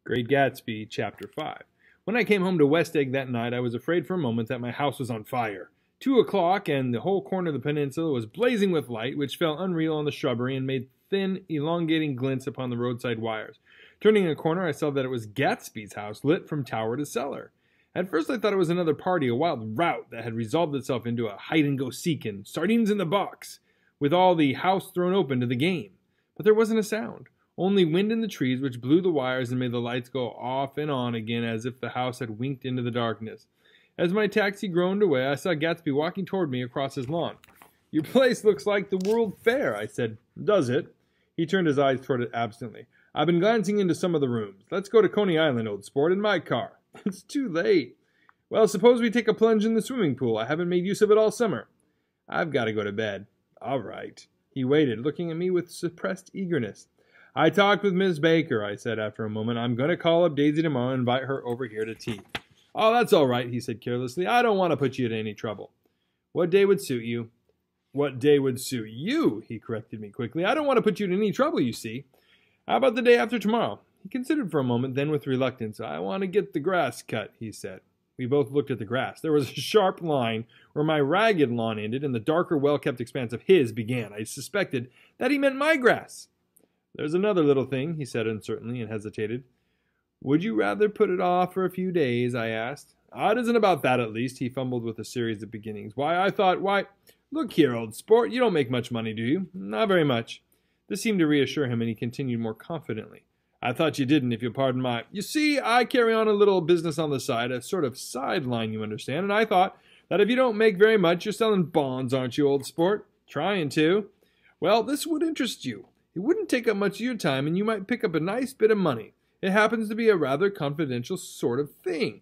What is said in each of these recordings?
Great Gatsby, Chapter 5. When I came home to West Egg that night, I was afraid for a moment that my house was on fire. 2 o'clock, and the whole corner of the peninsula was blazing with light, which fell unreal on the shrubbery and made thin, elongating glints upon the roadside wires. Turning a corner, I saw that it was Gatsby's house, lit from tower to cellar. At first I thought it was another party, a wild rout that had resolved itself into a hide-and-go-seek and sardines in the box, with all the house thrown open to the game. But there wasn't a sound. Only wind in the trees, which blew the wires and made the lights go off and on again as if the house had winked into the darkness. As my taxi groaned away, I saw Gatsby walking toward me across his lawn. "Your place looks like the World Fair," I said. "Does it?" He turned his eyes toward it absently. "I've been glancing into some of the rooms. Let's go to Coney Island, old sport, in my car." "It's too late." "Well, suppose we take a plunge in the swimming pool. I haven't made use of it all summer." "I've got to go to bed." "All right." He waited, looking at me with suppressed eagerness. "I talked with Miss Baker," I said after a moment. "I'm going to call up Daisy tomorrow and invite her over here to tea." "Oh, that's all right," he said carelessly. "I don't want to put you to any trouble." "What day would suit you?" "What day would suit you?" he corrected me quickly. "I don't want to put you to any trouble, you see." "How about the day after tomorrow?" He considered for a moment, then with reluctance. "I want to get the grass cut," he said. We both looked at the grass. There was a sharp line where my ragged lawn ended and the darker, well-kept expanse of his began. I suspected that he meant my grass. "There's another little thing," he said uncertainly, and hesitated. "Would you rather put it off for a few days?" I asked. "It isn't about that, at least," he fumbled with a series of beginnings. Why, look here, old sport, you don't make much money, do you?" "Not very much." This seemed to reassure him, and he continued more confidently. "I thought you didn't, if you'll pardon my... You see, I carry on a little business on the side, a sort of sideline, you understand, and I thought that if you don't make very much, you're selling bonds, aren't you, old sport?" "Trying to." "Well, this would interest you. It wouldn't take up much of your time, and you might pick up a nice bit of money. It happens to be a rather confidential sort of thing."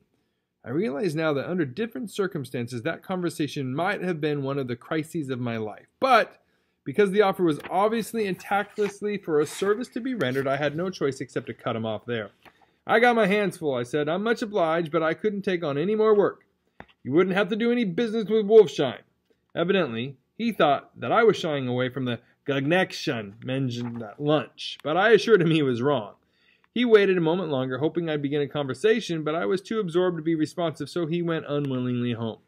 I realize now that under different circumstances, that conversation might have been one of the crises of my life. But because the offer was obviously and tactlessly for a service to be rendered, I had no choice except to cut him off there. "I got my hands full," I said. "I'm much obliged, but I couldn't take on any more work." "You wouldn't have to do any business with Wolfsheim." Evidently, he thought that I was shying away from the connection mentioned at lunch, but I assured him he was wrong. He waited a moment longer, hoping I'd begin a conversation, but I was too absorbed to be responsive, so he went unwillingly home.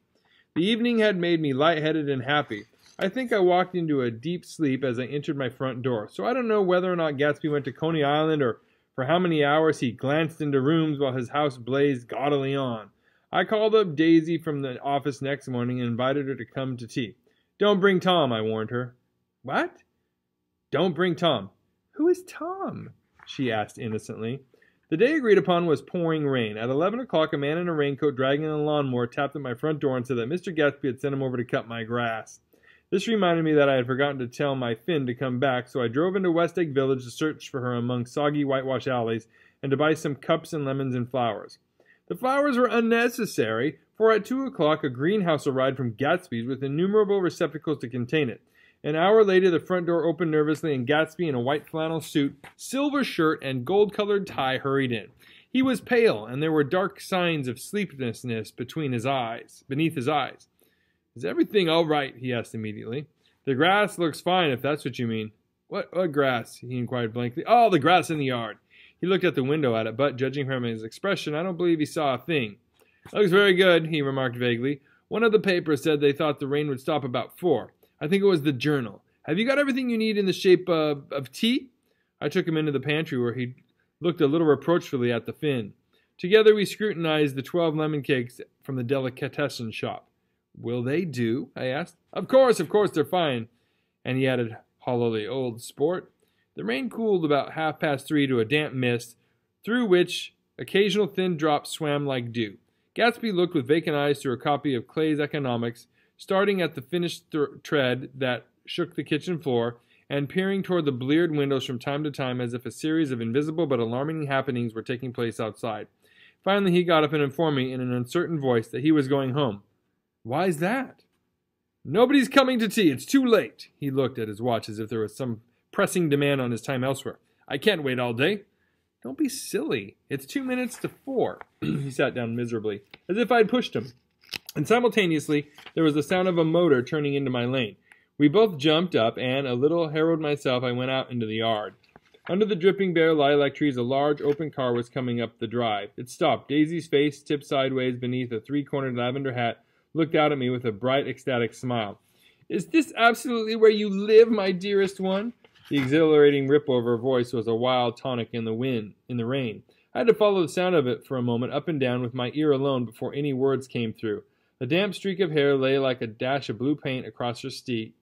The evening had made me lightheaded and happy. I think I walked into a deep sleep as I entered my front door, so I don't know whether or not Gatsby went to Coney Island or for how many hours he glanced into rooms while his house blazed gaudily on. I called up Daisy from the office next morning and invited her to come to tea. "Don't bring Tom," I warned her. "What?" "Don't bring Tom." "Who is Tom?" she asked innocently. The day agreed upon was pouring rain. At 11 o'clock, a man in a raincoat dragging a lawnmower tapped at my front door and said that Mr. Gatsby had sent him over to cut my grass. This reminded me that I had forgotten to tell my Finn to come back, so I drove into West Egg Village to search for her among soggy whitewash alleys and to buy some cups and lemons and flowers. The flowers were unnecessary, for at 2 o'clock a greenhouse arrived from Gatsby's with innumerable receptacles to contain it. An hour later, the front door opened nervously, and Gatsby, in a white flannel suit, silver shirt, and gold-colored tie, hurried in. He was pale, and there were dark signs of sleeplessness beneath his eyes. "Is everything all right?" he asked immediately. "The grass looks fine, if that's what you mean." What grass?" he inquired blankly. "Oh, the grass in the yard." He looked at the window at it, but, judging from his expression, I don't believe he saw a thing. "Looks very good," he remarked vaguely. "One of the papers said they thought the rain would stop about 4. I think it was the Journal. Have you got everything you need in the shape of tea?" I took him into the pantry, where he looked a little reproachfully at the Finn. Together we scrutinized the 12 lemon cakes from the delicatessen shop. "Will they do?" I asked. Of course, they're fine." And he added hollowly, "Old sport." The rain cooled about 3:30 to a damp mist, through which occasional thin drops swam like dew. Gatsby looked with vacant eyes through a copy of Clay's Economics, starting at the finished tread that shook the kitchen floor, and peering toward the bleared windows from time to time as if a series of invisible but alarming happenings were taking place outside. Finally he got up and informed me in an uncertain voice that he was going home. "Why's that?" "Nobody's coming to tea. It's too late." He looked at his watch as if there was some pressing demand on his time elsewhere. "I can't wait all day." "Don't be silly. It's 2 minutes to 4. He sat down miserably, as if I'd pushed him. And simultaneously, there was the sound of a motor turning into my lane. We both jumped up, and, a little harrowed myself, I went out into the yard. Under the dripping bare lilac trees, a large open car was coming up the drive. It stopped. Daisy's face, tipped sideways beneath a three-cornered lavender hat, looked out at me with a bright, ecstatic smile. "Is this absolutely where you live, my dearest one?" The exhilarating ripple of her voice was a wild tonic in the rain. I had to follow the sound of it for a moment, up and down, with my ear alone, before any words came through. A damp streak of hair lay like a dash of blue paint across her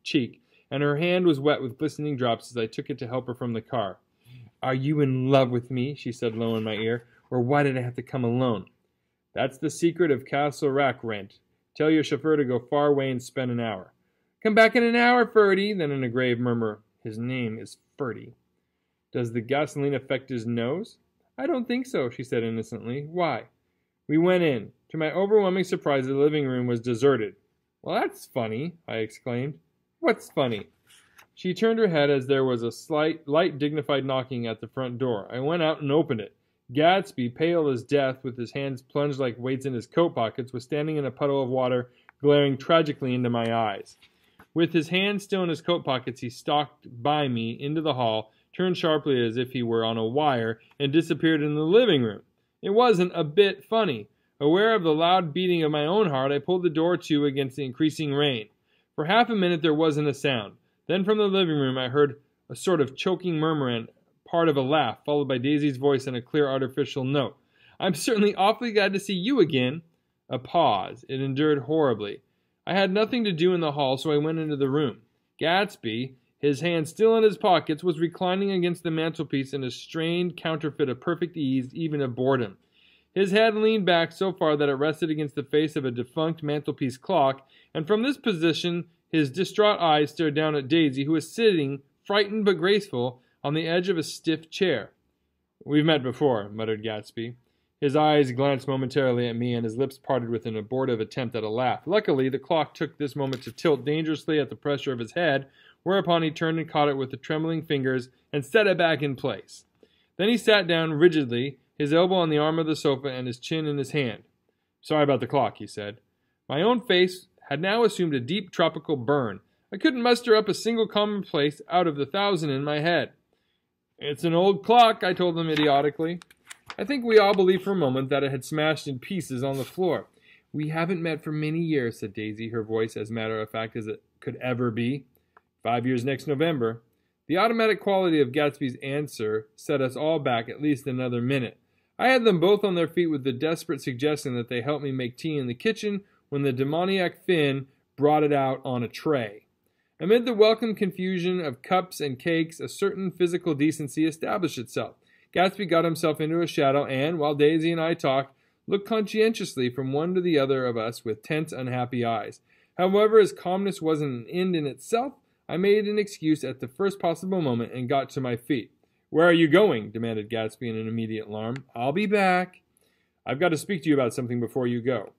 cheek, and her hand was wet with glistening drops as I took it to help her from the car. "Are you in love with me?" she said low in my ear. "Or why did I have to come alone?" "That's the secret of Castle Rack rent. Tell your chauffeur to go far away and spend an hour." "Come back in an hour, Ferdy." Then in a grave murmur, "His name is Ferdy." "Does the gasoline affect his nose?" "I don't think so," she said innocently. "Why?" We went in. To my overwhelming surprise, the living room was deserted. "Well, that's funny," I exclaimed. "What's funny?" She turned her head as there was a light, dignified knocking at the front door. I went out and opened it. Gatsby, pale as death, with his hands plunged like weights in his coat pockets, was standing in a puddle of water, glaring tragically into my eyes. With his hands still in his coat pockets, he stalked by me into the hall, turned sharply as if he were on a wire, and disappeared in the living room. It wasn't a bit funny. Aware of the loud beating of my own heart, I pulled the door to against the increasing rain. For half a minute there wasn't a sound. Then from the living room I heard a sort of choking murmur and part of a laugh, followed by Daisy's voice in a clear artificial note. "I'm certainly awfully glad to see you again." A pause. It endured horribly. I had nothing to do in the hall, so I went into the room. Gatsby, his hands still in his pockets, was reclining against the mantelpiece in a strained counterfeit of perfect ease, even of boredom. His head leaned back so far that it rested against the face of a defunct mantelpiece clock, and from this position his distraught eyes stared down at Daisy, who was sitting, frightened but graceful, on the edge of a stiff chair. "We've met before," muttered Gatsby. His eyes glanced momentarily at me, and his lips parted with an abortive attempt at a laugh. Luckily, the clock took this moment to tilt dangerously at the pressure of his head, whereupon he turned and caught it with the trembling fingers and set it back in place. Then he sat down rigidly, his elbow on the arm of the sofa and his chin in his hand. "Sorry about the clock," he said. My own face had now assumed a deep tropical burn. I couldn't muster up a single commonplace out of the 1,000 in my head. "It's an old clock," I told him idiotically. I think we all believed for a moment that it had smashed in pieces on the floor. "We haven't met for many years," said Daisy, her voice as matter-of-fact as it could ever be. 5 years next November." The automatic quality of Gatsby's answer set us all back at least another minute. I had them both on their feet with the desperate suggestion that they help me make tea in the kitchen when the demoniac Finn brought it out on a tray. Amid the welcome confusion of cups and cakes, a certain physical decency established itself. Gatsby got himself into a shadow and, while Daisy and I talked, looked conscientiously from one to the other of us with tense, unhappy eyes. However, his calmness wasn't an end in itself. I made an excuse at the first possible moment and got to my feet. "Where are you going?" demanded Gatsby in an immediate alarm. "I'll be back." "I've got to speak to you about something before you go."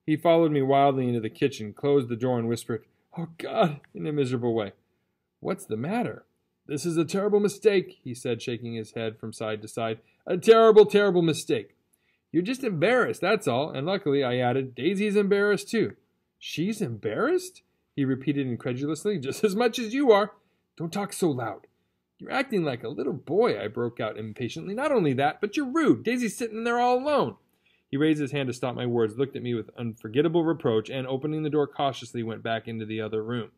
He followed me wildly into the kitchen, closed the door, and whispered, "Oh, God," in a miserable way. "What's the matter?" "This is a terrible mistake," he said, shaking his head from side to side. "A terrible, terrible mistake." "You're just embarrassed, that's all. And luckily," I added, "Daisy's embarrassed too." "She's embarrassed?" he repeated incredulously. "Just as much as you are." "Don't talk so loud." "You're acting like a little boy," I broke out impatiently. "Not only that, but you're rude. Daisy's sitting there all alone." He raised his hand to stop my words, looked at me with unforgettable reproach, and, opening the door cautiously, went back into the other room.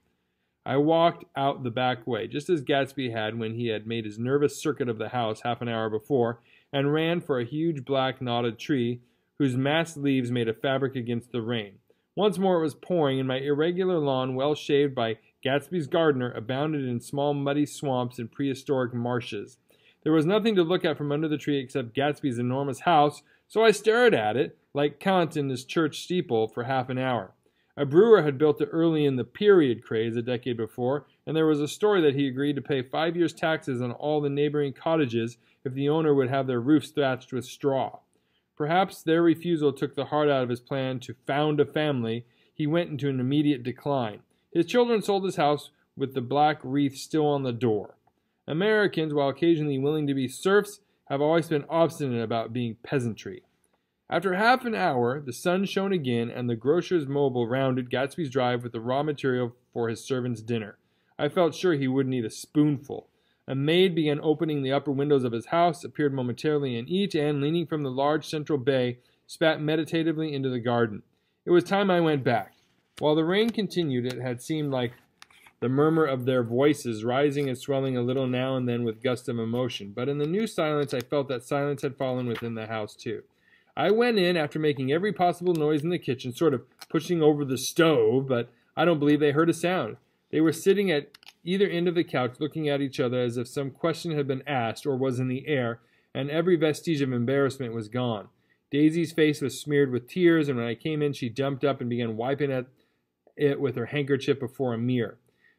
I walked out the back way, just as Gatsby had when he had made his nervous circuit of the house half an hour before, and ran for a huge black knotted tree whose massed leaves made a fabric against the rain. Once more it was pouring, and my irregular lawn, well shaved by Gatsby's gardener, abounded in small muddy swamps and prehistoric marshes. There was nothing to look at from under the tree except Gatsby's enormous house, so I stared at it, like Kant in his church steeple, for half an hour. A brewer had built it early in the period craze a decade before, and there was a story that he agreed to pay 5 years' taxes on all the neighboring cottages if the owner would have their roofs thatched with straw. Perhaps their refusal took the heart out of his plan to found a family. He went into an immediate decline. His children sold his house with the black wreath still on the door. Americans, while occasionally willing to be serfs, have always been obstinate about being peasantry. After half an hour, the sun shone again, and the grocer's mobile rounded Gatsby's drive with the raw material for his servant's dinner. I felt sure he wouldn't eat a spoonful. A maid began opening the upper windows of his house, appeared momentarily in each, and, leaning from the large central bay, spat meditatively into the garden. It was time I went back. While the rain continued, it had seemed like the murmur of their voices, rising and swelling a little now and then with gusts of emotion. But in the new silence, I felt that silence had fallen within the house, too. I went in after making every possible noise in the kitchen, sort of pushing over the stove, but I don't believe they heard a sound. They were sitting at either end of the couch, looking at each other as if some question had been asked or was in the air, and every vestige of embarrassment was gone. Daisy's face was smeared with tears, and when I came in, she jumped up and began wiping at it with her handkerchief before a mirror.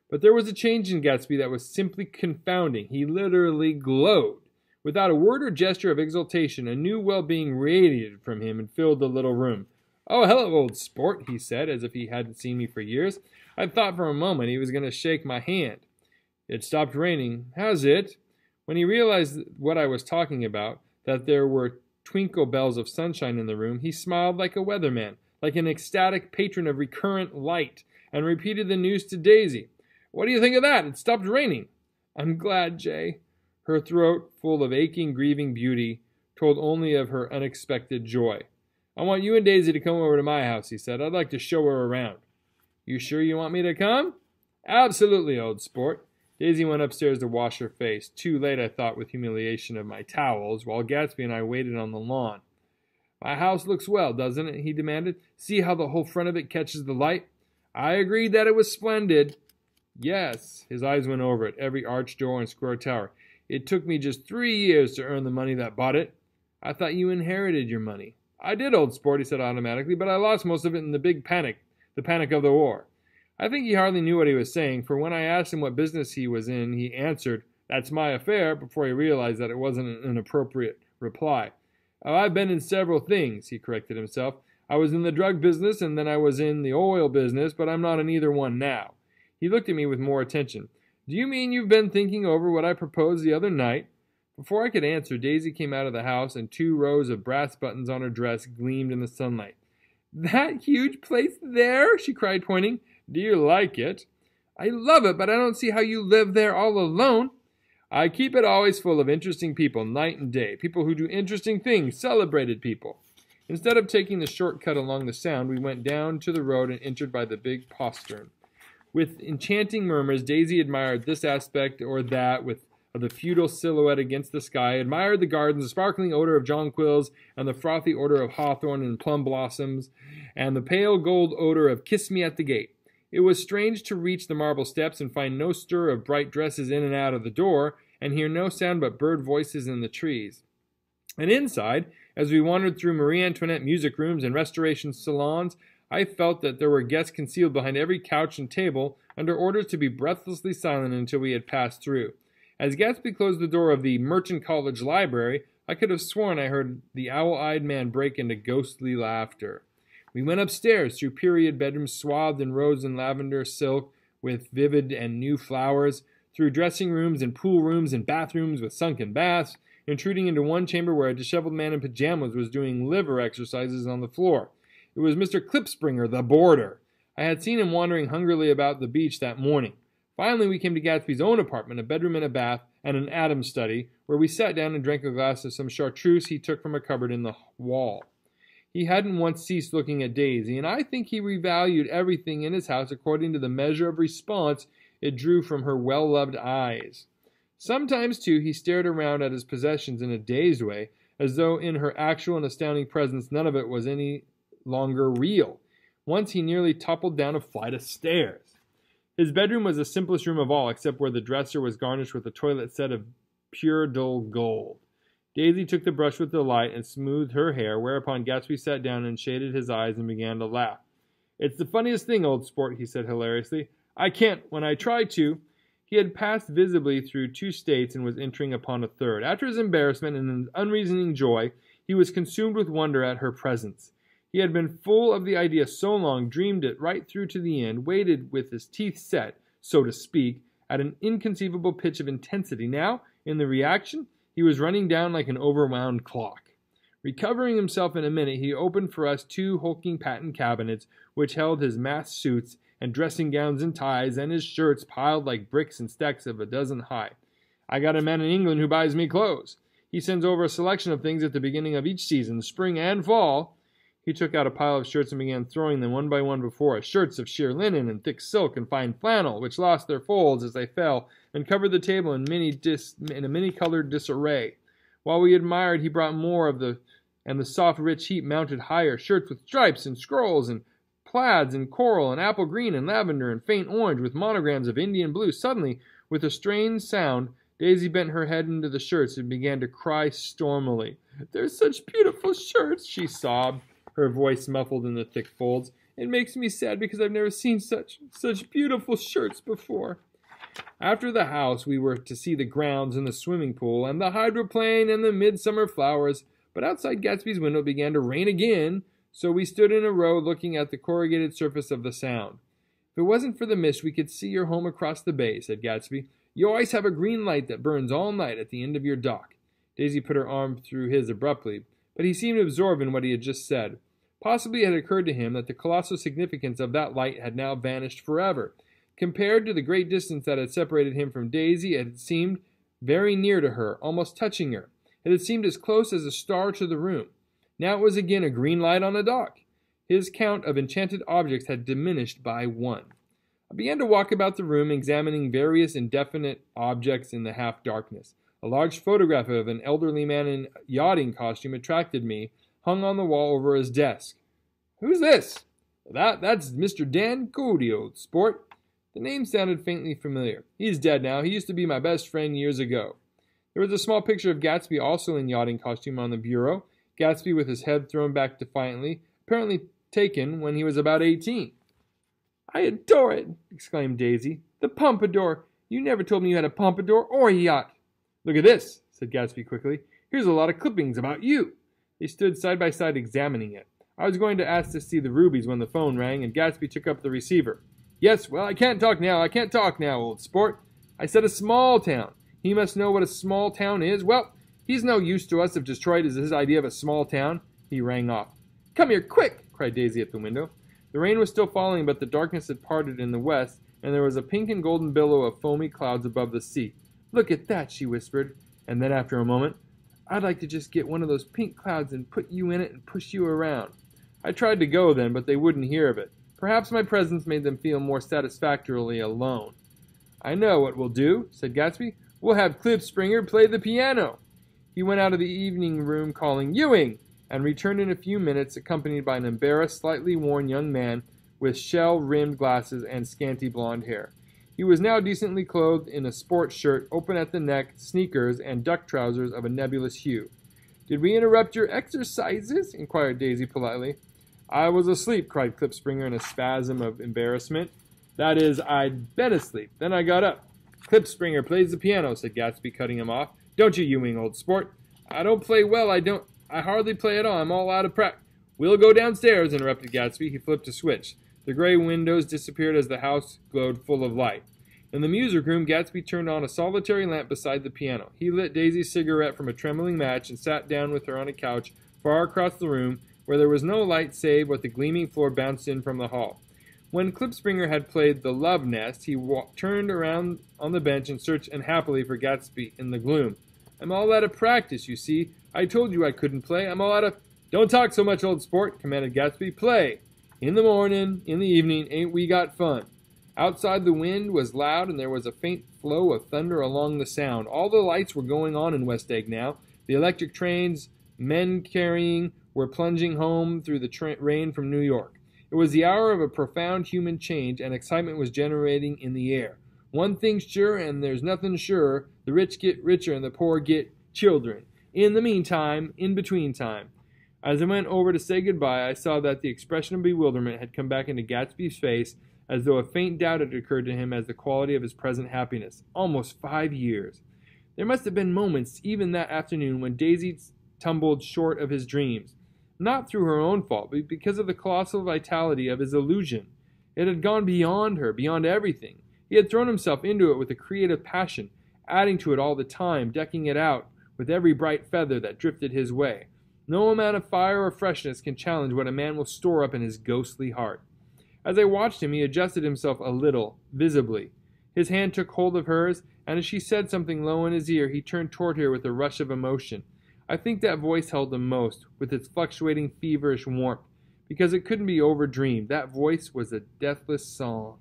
But there was a change in Gatsby that was simply confounding. He literally glowed. Without a word or gesture of exultation, a new well-being radiated from him and filled the little room. "Oh, hello, old sport," he said, as if he hadn't seen me for years. I thought for a moment he was going to shake my hand. "It stopped raining, has it?" When he realized what I was talking about, that there were twinkle bells of sunshine in the room, he smiled like a weatherman, like an ecstatic patron of recurrent light, and repeated the news to Daisy. "What do you think of that? It stopped raining." "I'm glad, Jay." Her throat, full of aching, grieving beauty, told only of her unexpected joy. "I want you and Daisy to come over to my house," he said. "I'd like to show her around." "You sure you want me to come?" "Absolutely, old sport." Daisy went upstairs to wash her face, too late, I thought, with humiliation of my towels, while Gatsby and I waited on the lawn. "My house looks well, doesn't it?" he demanded. "See how the whole front of it catches the light?" I agreed that it was splendid. "Yes." His eyes went over it, every arched door and square tower. "It took me just 3 years to earn the money that bought it." "I thought you inherited your money." "I did, old sport," he said automatically, "but I lost most of it in the big panic, the panic of the war." I think he hardly knew what he was saying, for when I asked him what business he was in, he answered, "That's my affair," before he realized that it wasn't an appropriate reply. "Oh, I've been in several things," he corrected himself. "I was in the drug business, and then I was in the oil business, but I'm not in either one now." He looked at me with more attention. "Do you mean you've been thinking over what I proposed the other night?" Before I could answer, Daisy came out of the house, and 2 rows of brass buttons on her dress gleamed in the sunlight. "That huge place there?" she cried, pointing. "Do you like it?" "I love it, but I don't see how you live there all alone." "I keep it always full of interesting people, night and day, people who do interesting things, celebrated people." Instead of taking the short cut along the Sound, we went down to the road and entered by the big postern. With enchanting murmurs, Daisy admired this aspect or that of the feudal silhouette against the sky, admired the gardens, the sparkling odor of jonquils, and the frothy odor of hawthorn and plum blossoms, and the pale gold odor of kiss me at the gate. It was strange to reach the marble steps and find no stir of bright dresses in and out of the door, and hear no sound but bird voices in the trees. And inside, as we wandered through Marie Antoinette music rooms and restoration salons, I felt that there were guests concealed behind every couch and table, under orders to be breathlessly silent until we had passed through. As Gatsby closed the door of the Merchant College Library, I could have sworn I heard the owl-eyed man break into ghostly laughter. We went upstairs, through period bedrooms swathed in rose and lavender silk with vivid and new flowers, through dressing rooms and pool rooms and bathrooms with sunken baths, intruding into one chamber where a disheveled man in pajamas was doing liver exercises on the floor. It was Mr. Klipspringer, the boarder. I had seen him wandering hungrily about the beach that morning. Finally, we came to Gatsby's own apartment, a bedroom and a bath, and an Adams study, where we sat down and drank a glass of some chartreuse he took from a cupboard in the wall. He hadn't once ceased looking at Daisy, and I think he revalued everything in his house according to the measure of response it drew from her well-loved eyes. Sometimes, too, he stared around at his possessions in a dazed way, as though in her actual and astounding presence none of it was any longer real. Once he nearly toppled down a flight of stairs. His bedroom was the simplest room of all, except where the dresser was garnished with a toilet set of pure dull gold. Daisy took the brush with delight and smoothed her hair, whereupon Gatsby sat down and shaded his eyes and began to laugh. "It's the funniest thing, old sport," he said hilariously. "I can't, when I try to." He had passed visibly through 2 states and was entering upon a third. After his embarrassment and his unreasoning joy, he was consumed with wonder at her presence. He had been full of the idea so long, dreamed it right through to the end, waited with his teeth set, so to speak, at an inconceivable pitch of intensity. Now, in the reaction, he was running down like an overwound clock. Recovering himself in a minute, he opened for us 2 hulking patent cabinets, which held his masked suits and dressing gowns and ties, and his shirts piled like bricks in stacks of a dozen high. I got a man in England who buys me clothes. He sends over a selection of things at the beginning of each season, spring and fall." He took out a pile of shirts and began throwing them one by one before us. Shirts of sheer linen and thick silk and fine flannel, which lost their folds as they fell and covered the table in a many-colored disarray. While we admired, he brought more of the, and the soft, rich heap mounted higher. Shirts with stripes and scrolls and plaids and coral and apple green and lavender and faint orange with monograms of Indian blue. Suddenly, with a strange sound, Daisy bent her head into the shirts and began to cry stormily. "They're such beautiful shirts," she sobbed, her voice muffled in the thick folds. "It makes me sad because I've never seen such beautiful shirts before." After the house, we were to see the grounds and the swimming pool and the hydroplane and the midsummer flowers, but outside Gatsby's window it began to rain again, so we stood in a row looking at the corrugated surface of the Sound. "If it wasn't for the mist, we could see your home across the bay," said Gatsby. "You always have a green light that burns all night at the end of your dock." Daisy put her arm through his abruptly, but he seemed absorbed in what he had just said. Possibly it had occurred to him that the colossal significance of that light had now vanished forever. Compared to the great distance that had separated him from Daisy, it had seemed very near to her, almost touching her. It had seemed as close as a star to the room. Now it was again a green light on a dock. His count of enchanted objects had diminished by 1. I began to walk about the room, examining various indefinite objects in the half-darkness. A large photograph of an elderly man in yachting costume attracted me, hung on the wall over his desk. "Who's this?" That's Mr. Dan Cody, old sport." The name sounded faintly familiar. "He's dead now. He used to be my best friend years ago." There was a small picture of Gatsby also in yachting costume on the bureau. Gatsby with his head thrown back defiantly, apparently taken when he was about 18. "I adore it!" exclaimed Daisy. "The pompadour! You never told me you had a pompadour or a yacht." "Look at this," said Gatsby quickly. "Here's a lot of clippings about you." They stood side by side examining it. I was going to ask to see the rubies when the phone rang, and Gatsby took up the receiver. "Yes, well, I can't talk now, old sport. I said a small town. He must know what a small town is. Well, he's no use to us if Detroit is his idea of a small town." He rang off. "Come here, quick!" cried Daisy at the window. The rain was still falling, but the darkness had parted in the west, and there was a pink and golden billow of foamy clouds above the sea. "Look at that," she whispered, and then after a moment, "I'd like to just get one of those pink clouds and put you in it and push you around." I tried to go then, but they wouldn't hear of it. Perhaps my presence made them feel more satisfactorily alone. "I know what we'll do," said Gatsby. "We'll have Klipspringer play the piano." He went out of the evening room calling "Ewing," and returned in a few minutes accompanied by an embarrassed, slightly worn young man with shell-rimmed glasses and scanty blonde hair. He was now decently clothed in a sports shirt, open at the neck, sneakers, and duck trousers of a nebulous hue. "Did we interrupt your exercises?" inquired Daisy politely. "I was asleep," cried Klipspringer in a spasm of embarrassment. "That is, I'd been asleep. Then I got up." "Klipspringer plays the piano," said Gatsby, cutting him off. "Don't you, Ewing, old sport?" "I don't play well, I hardly play at all. I'm all out of practice." "We'll go downstairs," interrupted Gatsby. He flipped a switch. The gray windows disappeared as the house glowed full of light. In the music room, Gatsby turned on a solitary lamp beside the piano. He lit Daisy's cigarette from a trembling match and sat down with her on a couch far across the room, where there was no light save what the gleaming floor bounced in from the hall. When Klipspringer had played the Love Nest, he turned around on the bench and searched unhappily for Gatsby in the gloom. "I'm all out of practice, you see. I told you I couldn't play. I'm all out of—" "Don't talk so much, old sport," commanded Gatsby. "Play. In the morning, in the evening, ain't we got fun?" Outside the wind was loud, and there was a faint flow of thunder along the Sound. All the lights were going on in West Egg now. The electric trains, men carrying, were plunging home through the rain from New York. It was the hour of a profound human change, and excitement was generating in the air. One thing's sure, and there's nothing surer: the rich get richer and the poor get children. In the meantime, in between time. As I went over to say goodbye, I saw that the expression of bewilderment had come back into Gatsby's face, as though a faint doubt had occurred to him as the quality of his present happiness. Almost 5 years. There must have been moments, even that afternoon, when Daisy tumbled short of his dreams. Not through her own fault, but because of the colossal vitality of his illusion. It had gone beyond her, beyond everything. He had thrown himself into it with a creative passion, adding to it all the time, decking it out with every bright feather that drifted his way. No amount of fire or freshness can challenge what a man will store up in his ghostly heart. As I watched him, he adjusted himself a little, visibly. His hand took hold of hers, and as she said something low in his ear, he turned toward her with a rush of emotion. I think that voice held him most, with its fluctuating feverish warmth, because it couldn't be overdreamed. That voice was a deathless song.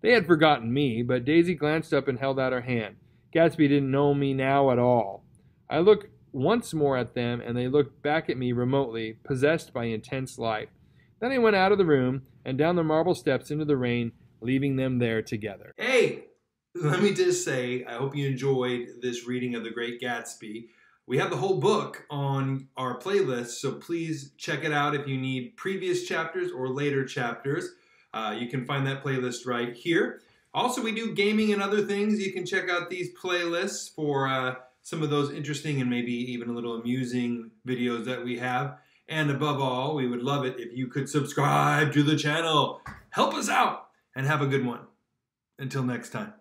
They had forgotten me, but Daisy glanced up and held out her hand. Gatsby didn't know me now at all. I looked once more at them, and they looked back at me remotely, possessed by intense life. Then I went out of the room and down the marble steps into the rain, leaving them there together. Hey, let me just say, I hope you enjoyed this reading of The Great Gatsby. We have the whole book on our playlist, so please check it out if you need previous chapters or later chapters. You can find that playlist right here. Also, we do gaming and other things. You can check out these playlists for some of those interesting and maybe even a little amusing videos that we have. And above all, we would love it if you could subscribe to the channel. Help us out and have a good one. Until next time.